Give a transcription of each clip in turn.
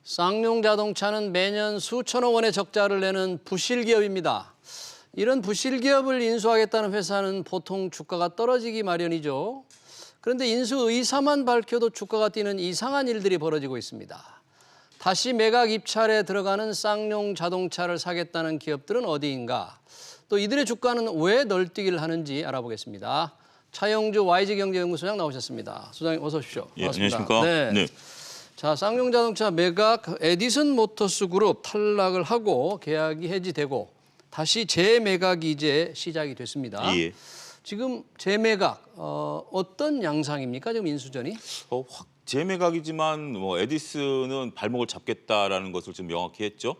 쌍용자동차는 매년 수천억 원의 적자를 내는 부실기업입니다. 이런 부실기업을 인수하겠다는 회사는 보통 주가가 떨어지기 마련이죠. 그런데 인수 의사만 밝혀도 주가가 뛰는 이상한 일들이 벌어지고 있습니다. 다시 매각 입찰에 들어가는 쌍용자동차를 사겠다는 기업들은 어디인가? 또 이들의 주가는 왜 널뛰기를 하는지 알아보겠습니다. 차영주 YG경제연구소장 나오셨습니다. 소장님 어서 오십시오. 예, 반갑습니다. 안녕하십니까? 네. 자, 쌍용자동차 매각 에디슨 모터스 그룹 탈락을 하고 계약이 해지되고 다시 재매각이 이제 시작이 됐습니다. 예. 지금 재매각 어떤 양상입니까? 지금 인수전이? 확 재매각이지만 뭐 에디슨은 발목을 잡겠다라는 것을 좀 명확히 했죠.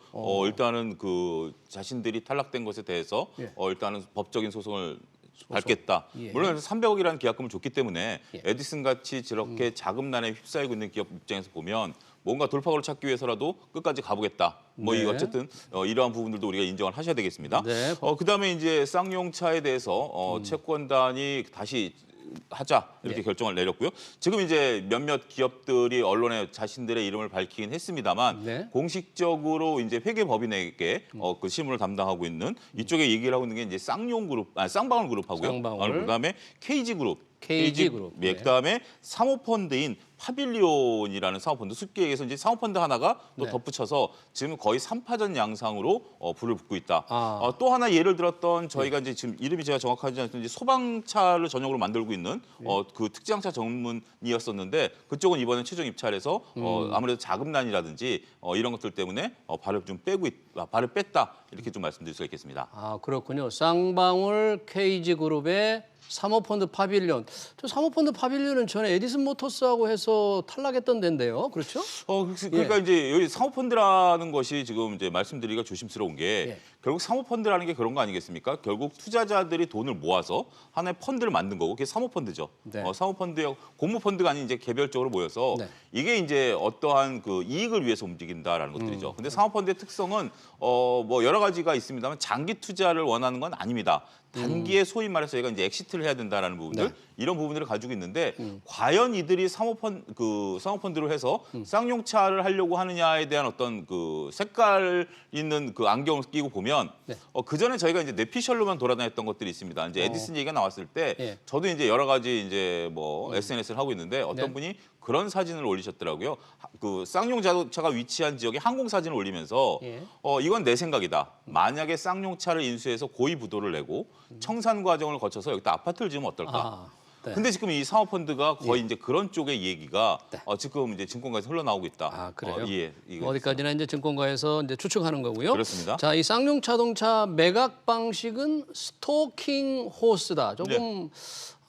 일단은 그 자신들이 탈락된 것에 대해서 예. 일단은 법적인 소송을 밟겠다. 예. 물론 300억이라는 계약금을 줬기 때문에 예. 에디슨 같이 저렇게 자금난에 휩싸이고 있는 기업 입장에서 보면 뭔가 돌파구를 찾기 위해서라도 끝까지 가보겠다. 뭐 네. 이 어쨌든 이러한 부분들도 우리가 인정을 하셔야 되겠습니다. 네. 그다음에 이제 쌍용차에 대해서 채권단이 다시 하자 이렇게 예. 결정을 내렸고요. 지금 이제 몇몇 기업들이 언론에 자신들의 이름을 밝히긴 했습니다만 네. 공식적으로 이제 회계법인에게 그 실무를 담당하고 있는 이쪽에 얘기를 하고 있는 게 이제 쌍방울 그룹하고요. 쌍방울. 그다음에 KG 그룹. KG그룹. 예, 그다음에 사모펀드인 파빌리온이라는 사모펀드 숲기획에서 이제 사모펀드 하나가 또 네. 덧붙여서 지금 거의 3파전 양상으로 불을 붙고 있다. 아. 또 하나 예를 들었던 저희가 이제 지금 이름이 제가 정확하지 않지만 이제 소방차를 전용으로 만들고 있는 그 특장차 전문이었었는데 그쪽은 이번에 최종 입찰에서 아무래도 자금난이라든지 이런 것들 때문에 발을 좀 발을 뺐다 이렇게 좀 말씀드릴 수가 있겠습니다. 아, 그렇군요. 쌍방울 KG그룹의 사모펀드 파빌리온. 저 사모펀드 파빌리온은 전에 에디슨 모터스하고 해서 탈락했던 데인데요. 그렇죠? 그러니까 이제 여기 사모펀드라는 것이 지금 이제 말씀드리기가 조심스러운 게 예. 결국 사모펀드라는 게 그런 거 아니겠습니까? 결국 투자자들이 돈을 모아서 하나의 펀드를 만든 거고 그게 사모펀드죠. 네. 사모펀드요, 공모펀드가 아닌 이제 개별적으로 모여서 네. 이게 이제 어떠한 그 이익을 위해서 움직인다라는 것들이죠. 근데 사모펀드의 특성은 뭐 여러 가지가 있습니다만 장기 투자를 원하는 건 아닙니다. 단기에 소위 말해서 저희가 이제 엑시트를 해야 된다라는 부분들 네. 이런 부분들을 가지고 있는데 과연 이들이 사모펀드로 해서 쌍용차를 하려고 하느냐에 대한 어떤 그 색깔 있는 그 안경을 끼고 보면 네. 그 전에 저희가 이제 뇌피셜로만 돌아다녔던 것들이 있습니다. 이제 에디슨 얘기가 나왔을 때 예. 저도 이제 여러 가지 이제 뭐 SNS를 하고 있는데 어떤 네. 분이 그런 사진을 올리셨더라고요. 그 쌍용자동차가 위치한 지역에 항공 사진을 올리면서 예. 이건 내 생각이다. 만약에 쌍용차를 인수해서 고의 부도를 내고 청산 과정을 거쳐서 여기다 아파트를 지으면 어떨까? 아, 네. 근데 지금 이 사모펀드가 거의 이제 그런 쪽의 얘기가 네. 지금 이제 증권가에서 흘러나오고 있다. 아, 그래요? 예, 이거 어디까지나 이제 증권가에서 이제 추측하는 거고요. 그렇습니다. 자, 이 쌍용자동차 매각 방식은 스토킹 호스다. 조금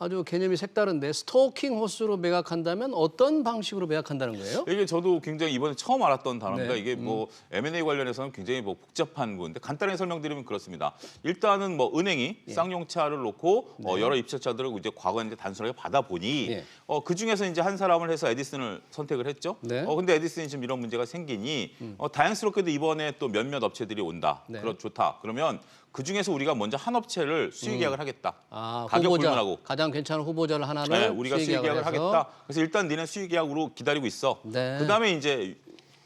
아주 개념이 색다른데 스토킹 호스로 매각한다면 어떤 방식으로 매각한다는 거예요? 이게 저도 굉장히 이번에 처음 알았던 단어입니다. 네. 이게 뭐 M&A 관련해서는 굉장히 뭐 복잡한 부분인데 간단하게 설명드리면 그렇습니다. 일단은 뭐 은행이 쌍용차를 놓고 여러 입찰자들을 이제 과거에 이제 단순하게 받아보니 예. 그 중에서 이제 한 사람을 해서 에디슨을 선택을 했죠. 네. 근데 에디슨이 지금 이런 문제가 생기니 다행스럽게도 이번에 또 몇몇 업체들이 온다. 네. 좋다. 그러면 그 중에서 우리가 먼저 한 업체를 수익 계약을 하겠다. 아, 가격 후보자, 불문하고. 가장 괜찮은 후보자를 하나를 네, 우리가 수익 계약을 해서. 하겠다. 그래서 일단 니네 수익 계약으로 기다리고 있어. 네. 그다음에 이제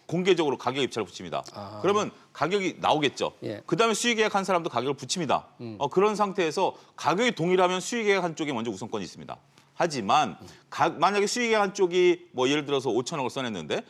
공개적으로 가격 입찰을 붙입니다. 그러면 가격이 나오겠죠. 예. 그다음에 수익 계약한 사람도 가격을 붙입니다. 그런 상태에서 가격이 동일하면 수익 계약한 쪽에 먼저 우선권이 있습니다. 하지만 만약에 수익 계약한 쪽이 뭐 예를 들어서 5천억을 써냈는데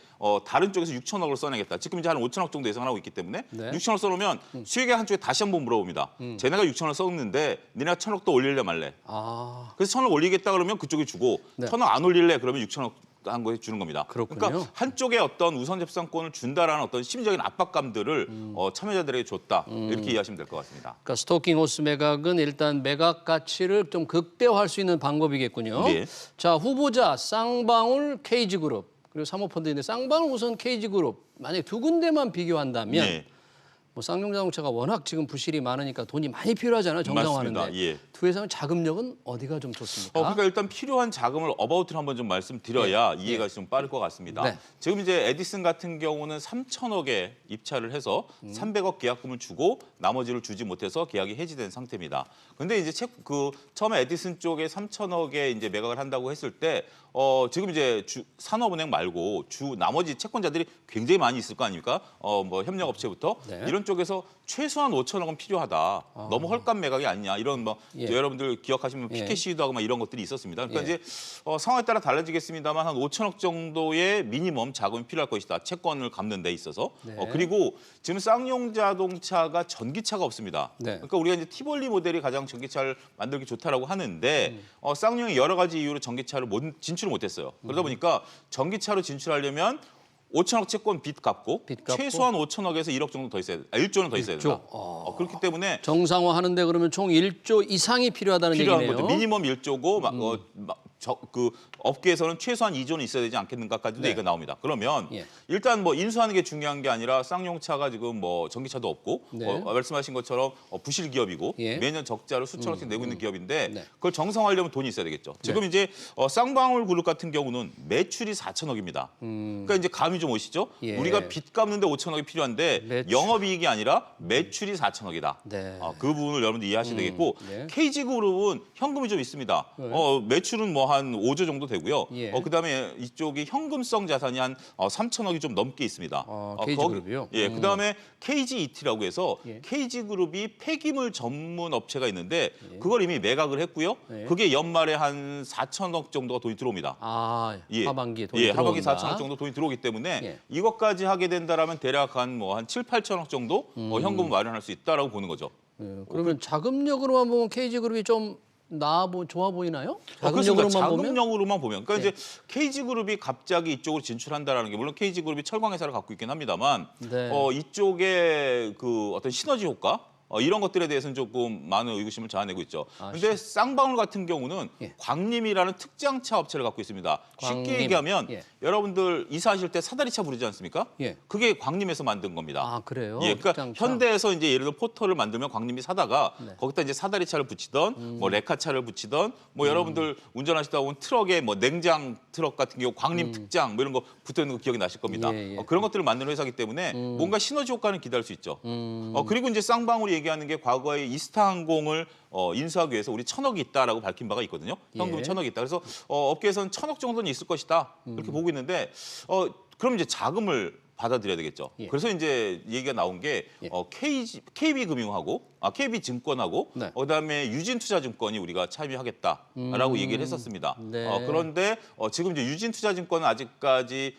다른 쪽에서 6천억을 써내겠다. 지금 이제 한 5천억 정도 예상을 하고 있기 때문에 네. 6천억 써놓으면 수익 계약한 쪽에 다시 한번 물어봅니다. 쟤네가 6천억 썼는데 니네가 1천억 더 올릴래 말래. 아, 그래서 1천억 올리겠다 그러면 그쪽이 주고 네. 1천억 안 올릴래 그러면 6천억 한 거에 주는 겁니다. 그렇군요. 그러니까 한쪽에 어떤 우선 접상권을 준다라는 어떤 심리적인 압박감들을 참여자들에게 줬다. 이렇게 이해하시면 될 것 같습니다. 그러니까 스토킹 호스 매각은 일단 매각 가치를 좀 극대화할 수 있는 방법이겠군요. 네. 자, 후보자 쌍방울 KG그룹 그리고 사모펀드인데 쌍방울 우선 KG그룹 만약 두 군데만 비교한다면 네. 뭐 쌍용자동차가 워낙 지금 부실이 많으니까 돈이 많이 필요하잖아요. 정상화하는데. 맞습니다. 예. 두 회사는 자금력은 어디가 좀 좋습니까? 그러니까 일단 필요한 자금을 어바웃을 한번 좀 말씀드려야 이해가 좀 빠를 것 같습니다. 네. 지금 지금 이제 에디슨 같은 경우는 3천억에 입찰을 해서 300억 계약금을 주고 나머지를 주지 못해서 계약이 해지된 상태입니다. 근데 이제 처음에 에디슨 쪽에 3천억에 이제 매각을 한다고 했을 때 지금 이제 산업은행 말고 나머지 채권자들이 굉장히 많이 있을 거 아닙니까? 뭐 협력업체부터 네. 이런 쪽에서 최소한 5천억은 필요하다. 너무 헐값 매각이 아니냐 이런 뭐 예. 여러분들 기억하시면 예. 피켓 시위도 하고 막 이런 것들이 있었습니다. 그러니까 예. 이제 상황에 따라 달라지겠습니다만 한 5천억 정도의 미니멈 자금이 필요할 것이다. 채권을 갚는 데 있어서. 네. 그리고 지금 쌍용자동차가 전기차가 없습니다. 네. 그러니까 우리가 이제 티볼리 모델이 가장 전기차를 만들기 좋다라고 하는데 쌍용이 여러 가지 이유로 전기차를 진출을 못했어요. 그러다 보니까 전기차로 진출하려면 5천억 채권 빚 갚고 최소한 5천억에서 1억 정도 더 있어야 돼. 1조는 더 있어야 된다. 그렇기 때문에 정상화하는데 그러면 총 1조 이상이 필요하다는 필요한 얘기네요. 거죠. 미니멈 1조고 그 업계에서는 최소한 2조는 있어야 되지 않겠는가까지도 네. 얘기가 나옵니다. 그러면 예. 일단 뭐 인수하는 게 중요한 게 아니라 쌍용차가 지금 뭐 전기차도 없고 네. 말씀하신 것처럼 부실 기업이고 예. 매년 적자를 수천억씩 내고 있는 기업인데 네. 그걸 정상화하려면 돈이 있어야 되겠죠. 지금 이제 쌍방울 그룹 같은 경우는 매출이 4천억입니다. 그러니까 이제 감이 좀 오시죠? 예. 우리가 빚 갚는데 5천억이 필요한데 매출. 영업이익이 아니라 매출이 4천억이다. 네. 그 부분을 여러분들 이해하셔야 되겠고 네. KG그룹은 현금이 좀 있습니다. 네. 매출은 뭐 한 5조 정도 되고요. 예. 그다음에 이쪽이 현금성 자산이 한 3천억이 좀 넘게 있습니다. KG그룹이요? 예, 그다음에 KGET라고 해서 예. KG그룹이 폐기물 전문 업체가 있는데 그걸 이미 매각을 했고요. 예. 그게 연말에 한 4천억 정도가 돈이 들어옵니다. 하반기에 돈이 하반기 들어온다. 4천억 정도 돈이 들어오기 때문에 예. 이것까지 하게 된다라면 대략 한 7, 8천억 정도 현금을 마련할 수 있다라고 보는 거죠. 예, 그러면 자금력으로만 보면 KG그룹이 좀 좋아 보이나요? 그렇습니다. 자금력으로만 보면? 자금력으로만 보면. 그러니까 이제 KG그룹이 갑자기 이쪽으로 진출한다라는 게 물론 KG그룹이 철강 회사를 갖고 있긴 합니다만 네. 이쪽에 그 어떤 시너지 효과 이런 것들에 대해서는 조금 많은 의구심을 자아내고 있죠. 그런데 쌍방울 같은 경우는 예. 광림이라는 특장차 업체를 갖고 있습니다. 광림. 쉽게 얘기하면 예. 여러분들 이사하실 때 사다리차 부르지 않습니까? 예. 그게 광림에서 만든 겁니다. 그래요? 예, 그러니까 특장차. 현대에서 이제 예를 들어 포터를 만들면 광림이 사다가 네. 거기다 이제 사다리차를 붙이던 뭐 레카차를 붙이던 뭐 여러분들 운전하시다 보면 트럭에 뭐 냉장 트럭 같은 경우 광림 특장 뭐 이런 거 붙어 있는 거 기억이 나실 겁니다. 예, 예. 그런 것들을 만드는 회사이기 때문에 뭔가 시너지 효과는 기대할 수 있죠. 그리고 이제 쌍방울이 얘기하는 게 과거에 이스타항공을 인수하기 위해서 우리 1,000억이 있다라고 밝힌 바가 있거든요. 현금이 예. 1,000억이 있다. 그래서 업계에서는 1,000억 정도는 있을 것이다. 이렇게 보고 있는데 그럼 이제 자금을 받아들여야 되겠죠. 예. 그래서 이제 얘기가 나온 게 예. KB금융하고 KB증권하고 네. 그다음에 유진투자증권이 우리가 참여하겠다라고 얘기를 했었습니다. 네. 그런데 지금 이제 유진투자증권은 아직까지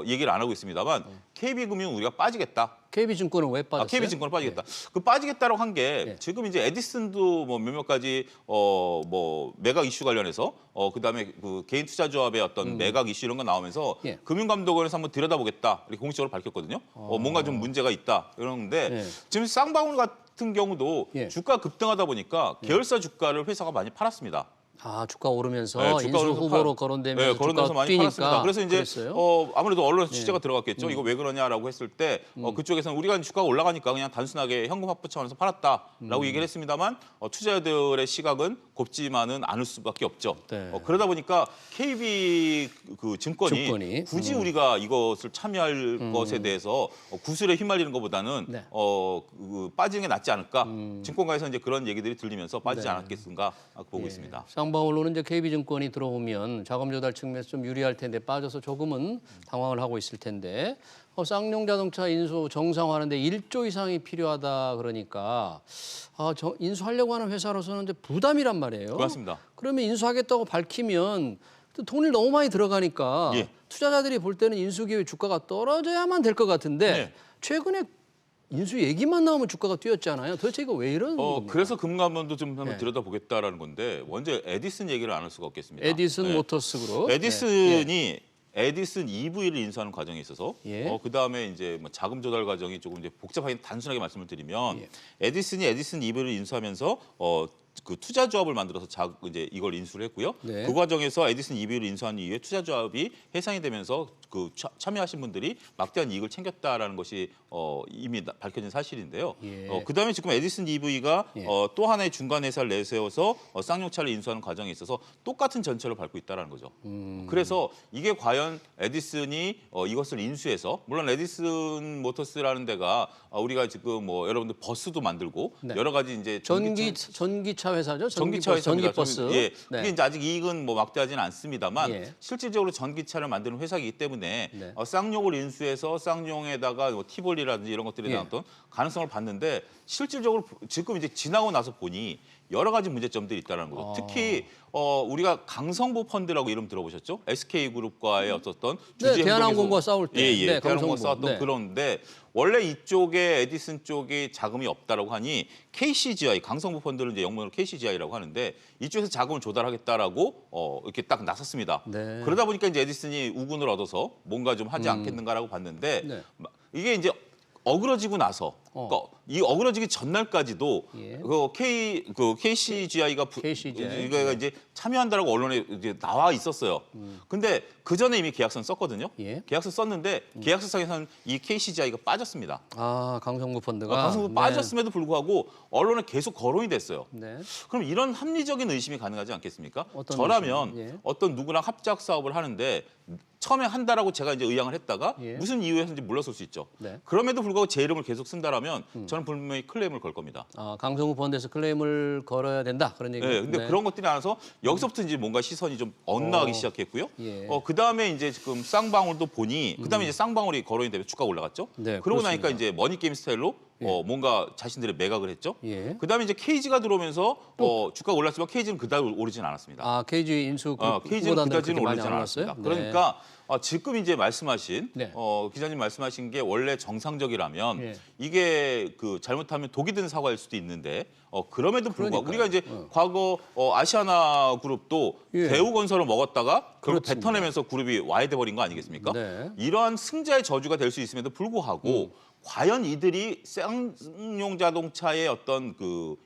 얘기를 안 하고 있습니다만 KB금융은 우리가 빠지겠다. KB증권은 왜 빠졌어요? KB증권을 빠지겠다. 그 빠지겠다라고 한 게 예. 지금 이제 에디슨도 뭐 몇몇 가지 뭐 매각 이슈 관련해서 그다음에 그 개인 투자조합의 어떤 매각 이슈 이런 거 나오면서 예. 금융감독원에서 한번 들여다보겠다 이렇게 공식적으로 밝혔거든요. 뭔가 좀 문제가 있다 이러는데 예. 지금 쌍방울 같은 경우도 예. 주가 급등하다 보니까 계열사 주가를 회사가 많이 팔았습니다. 주가 오르면서 네, 주가 인수 오르면서 후보로 거론되면서 거론돼서 주가 많이 뛰니까 팔았습니다. 그래서 이제 그랬어요? 아무래도 언론 취재가 들어갔겠죠. 이거 왜 그러냐라고 했을 때 그쪽에서는 우리가 주가가 올라가니까 그냥 단순하게 현금 확보 차원에서 팔았다라고 얘기를 했습니다만 투자자들의 시각은 곱지만은 않을 수밖에 없죠. 네. 그러다 보니까 KB 그 증권이 굳이 우리가 이것을 참여할 것에 대해서 구슬에 휘말리는 것보다는 네. 빠지는 게 낫지 않을까. 증권가에서 이제 그런 얘기들이 들리면서 빠지지 않았겠는가 보고 있습니다. 쌍방울로는 이제 KB증권이 들어오면 자금 조달 측면에서 좀 유리할 텐데 빠져서 조금은 당황을 하고 있을 텐데 쌍용자동차 인수 정상화하는데 1조 이상이 필요하다 그러니까 인수하려고 하는 회사로서는 이제 부담이란 말이에요. 그렇습니다. 그러면 인수하겠다고 밝히면 또 돈이 너무 많이 들어가니까 예. 투자자들이 볼 때는 인수기업의 주가가 떨어져야만 될 것 같은데 네. 최근에 인수 얘기만 나오면 주가가 뛰었잖아요. 도대체 이거 왜 이런 겁니까? 그래서 금감원도 좀 한번 네. 들여다보겠다라는 건데 먼저 에디슨 얘기를 안 할 수가 없겠습니다. 에디슨 네. 모터스 그룹. 에디슨이 에디슨 EV를 인수하는 과정에 있어서 예. 그다음에 이제 뭐 자금 조달 과정이 조금 이제 복잡하게 단순하게 말씀을 드리면 예. 에디슨이 에디슨 EV를 인수하면서 그 투자 조합을 만들어서 이제 이걸 인수를 했고요. 네. 그 과정에서 에디슨 EV를 인수한 이후에 투자 조합이 해상이 되면서 그 참여하신 분들이 막대한 이익을 챙겼다라는 것이 이미 밝혀진 사실인데요. 예. 그다음에 지금 에디슨 EV가 예. 또 하나의 중간 회사를 내세워서 쌍용차를 인수하는 과정에 있어서 똑같은 전철을 밟고 있다라는 거죠. 그래서 이게 과연 에디슨이 이것을 인수해서 물론 에디슨 모터스라는 데가 우리가 지금 뭐 여러분들 버스도 만들고 네. 여러 가지 이제 전기차 회사죠. 전기차 회사입니다. 전기버스. 예, 네. 그게 이제 아직 이익은 뭐 막대하지는 않습니다만 예. 실질적으로 전기차를 만드는 회사이기 때문에 네. 쌍용을 인수해서 쌍용에다가 뭐 티볼리라든지 이런 것들에 대한 예. 어떤 가능성을 봤는데 실질적으로 지금 이제 지나고 나서 보니 여러 가지 문제점들이 있다는 거죠. 특히 우리가 강성부 펀드라고 이름 들어보셨죠? SK그룹과의 어떤 주주 대한항공과 싸울 때. 예, 네, 대한항공과 강성부. 싸웠던 네. 그런데 원래 이쪽에 에디슨 쪽에 자금이 없다라고 하니 KCGI 강성부 펀드를 이제 영문으로 KCGI라고 하는데 이쪽에서 자금을 조달하겠다라고 이렇게 딱 나섰습니다. 네. 그러다 보니까 이제 에디슨이 우군을 얻어서 뭔가 좀 하지 않겠는가라고 봤는데 네. 이게 이제 어그러지고 나서 그러니까 이 어그러지기 전날까지도 예. KCGI가 KCGI. 이거가 이제 참여한다라고 언론에 이제 나와 있었어요. 근데 그 전에 이미 계약서는 썼거든요. 예. 계약서 썼는데 계약서상에서는 이 KCGI가 빠졌습니다. 강성구 펀드가. 방송부 네. 빠졌음에도 불구하고 언론에 계속 거론이 됐어요. 네. 그럼 이런 합리적인 의심이 가능하지 않겠습니까? 어떤 저라면 의심? 예. 어떤 누구랑 합작 사업을 하는데 처음에 한다라고 제가 이제 의향을 했다가 예. 무슨 이유에서인지 물러설 수 있죠. 네. 그럼에도 불구하고 제 이름을 계속 쓴다라면 저는 분명히 클레임을 걸 겁니다. 강성구 펀드에서 클레임을 걸어야 된다. 그런 얘기. 네, 근데 그런 것들이 나와서 여기서부터 이제 뭔가 시선이 좀 엇나가기 시작했고요. 예. 그 다음에 이제 지금 쌍방울도 보니, 그 다음에 이제 쌍방울이 거론이 되면 주가가 올라갔죠. 네, 그러고 그렇습니다. 나니까 이제 머니게임 스타일로 뭔가 자신들의 매각을 했죠. 예. 그 다음에 이제 KG가 들어오면서 주가가 올랐지만 KG는 그다음 오르진 않았습니다. KG 인수 KG는 후보단들 그다지는 그렇게 많이 오르지 안 않았습니다. 올랐어요? 그러니까 지금 이제 말씀하신 네. 기자님 말씀하신 게 원래 정상적이라면 예. 이게 잘못하면 독이 든 사과일 수도 있는데 그럼에도 불구하고 그러니까요. 우리가 이제 과거 아시아나 그룹도 예. 대우건설을 먹었다가 결국 그렇습니다. 뱉어내면서 그룹이 와해돼 버린 거 아니겠습니까? 네. 이러한 승자의 저주가 될 수 있음에도 불구하고 과연 이들이 쌍용자동차의 어떤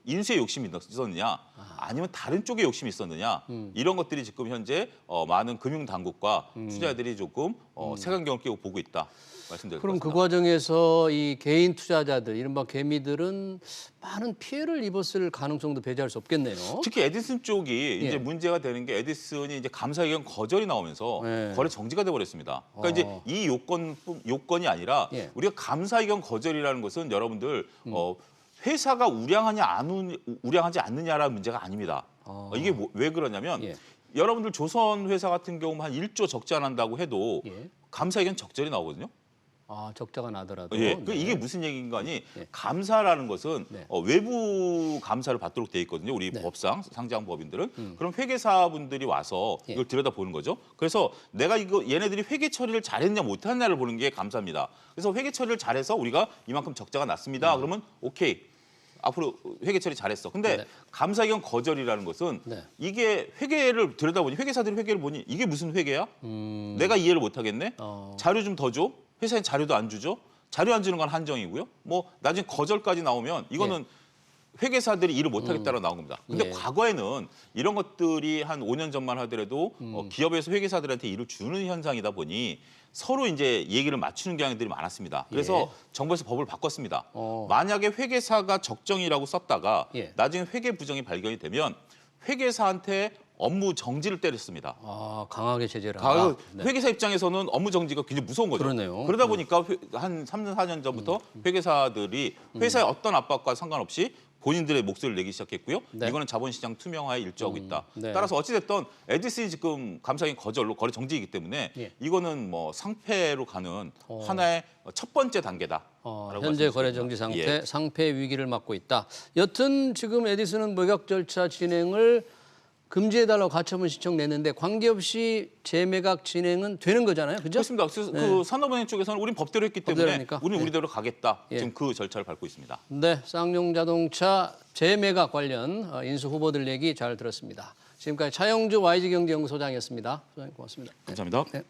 인수의 욕심이 있었느냐 아니면 다른 쪽에 욕심이 있었느냐 이런 것들이 지금 현재 많은 금융 당국과 투자자들이 조금 색안경을 끼고 보고 있다 말씀드릴 것 그럼 같습니다. 그 과정에서 이 개인 투자자들, 이른바 개미들은 많은 피해를 입었을 가능성도 배제할 수 없겠네요. 특히 에디슨 쪽이 예. 이제 문제가 되는 게 에디슨이 이제 감사 의견 거절이 나오면서 예. 거래 정지가 돼 버렸습니다. 그러니까 이제 이 요건이 아니라 예. 우리가 감사 의견 거절이라는 것은 여러분들 회사가 우량하지 않느냐라는 문제가 아닙니다. 이게 왜 그러냐면 예. 여러분들 조선 회사 같은 경우 한 1조 적자 난다고 해도 예. 감사 의견 적절히 나오거든요. 적자가 나더라도. 예, 네. 이게 무슨 얘기인가 하니 예. 감사라는 것은 네. 외부 감사를 받도록 돼 있거든요. 우리 네. 법상 상장 법인들은 그럼 회계사분들이 와서 예. 이걸 들여다 보는 거죠. 그래서 내가 얘네들이 회계 처리를 잘했냐 못했냐를 보는 게 감사입니다. 그래서 회계 처리를 잘해서 우리가 이만큼 적자가 났습니다. 그러면 오케이. 앞으로 회계 처리 잘했어. 근데 네. 감사 의견 거절이라는 것은 네. 이게 회계를 들여다보니 회계사들이 회계를 보니 이게 무슨 회계야? 내가 이해를 못 하겠네. 자료 좀 더 줘. 회사에 자료도 안 주죠. 자료 안 주는 건 한정이고요. 뭐 나중에 거절까지 나오면 이거는 회계사들이 일을 못 하겠다고 나온 겁니다. 근데 예. 과거에는 이런 것들이 한 5년 전만 하더라도 기업에서 회계사들한테 일을 주는 현상이다 보니 서로 이제 얘기를 맞추는 경향들이 많았습니다. 그래서 예. 정부에서 법을 바꿨습니다. 어. 만약에 회계사가 적정이라고 썼다가 예. 나중에 회계 부정이 발견이 되면 회계사한테 업무 정지를 때렸습니다. 강하게 제재를 한다. 네. 회계사 입장에서는 업무 정지가 굉장히 무서운 거죠. 그러네요. 그러다 보니까 한 3년, 4년 전부터 회계사들이 회사의 어떤 압박과 상관없이 본인들의 목소리를 내기 시작했고요. 네. 이거는 자본시장 투명화에 일조하고 있다. 네. 따라서 어찌됐든 에디슨이 지금 감사인 거절로 거래 정지이기 때문에 예. 이거는 뭐 상패로 가는 하나의 첫 번째 단계다. 현재 거래 정지 상태, 상패 위기를 맞고 있다. 여튼 지금 에디슨은 매각 절차 진행을 금지해달라고 가처분 신청 냈는데 관계없이 재매각 진행은 되는 거잖아요, 그죠? 그렇습니다. 그 산업은행 쪽에서는 우린 법대로 했기 때문에 법대로니까. 우리는 네. 우리대로 가겠다. 예. 지금 그 절차를 밟고 있습니다. 네, 쌍용자동차 재매각 관련 인수 후보들 얘기 잘 들었습니다. 지금까지 차영주 YG경제연구소장이었습니다. 소장님 고맙습니다. 감사합니다. 네.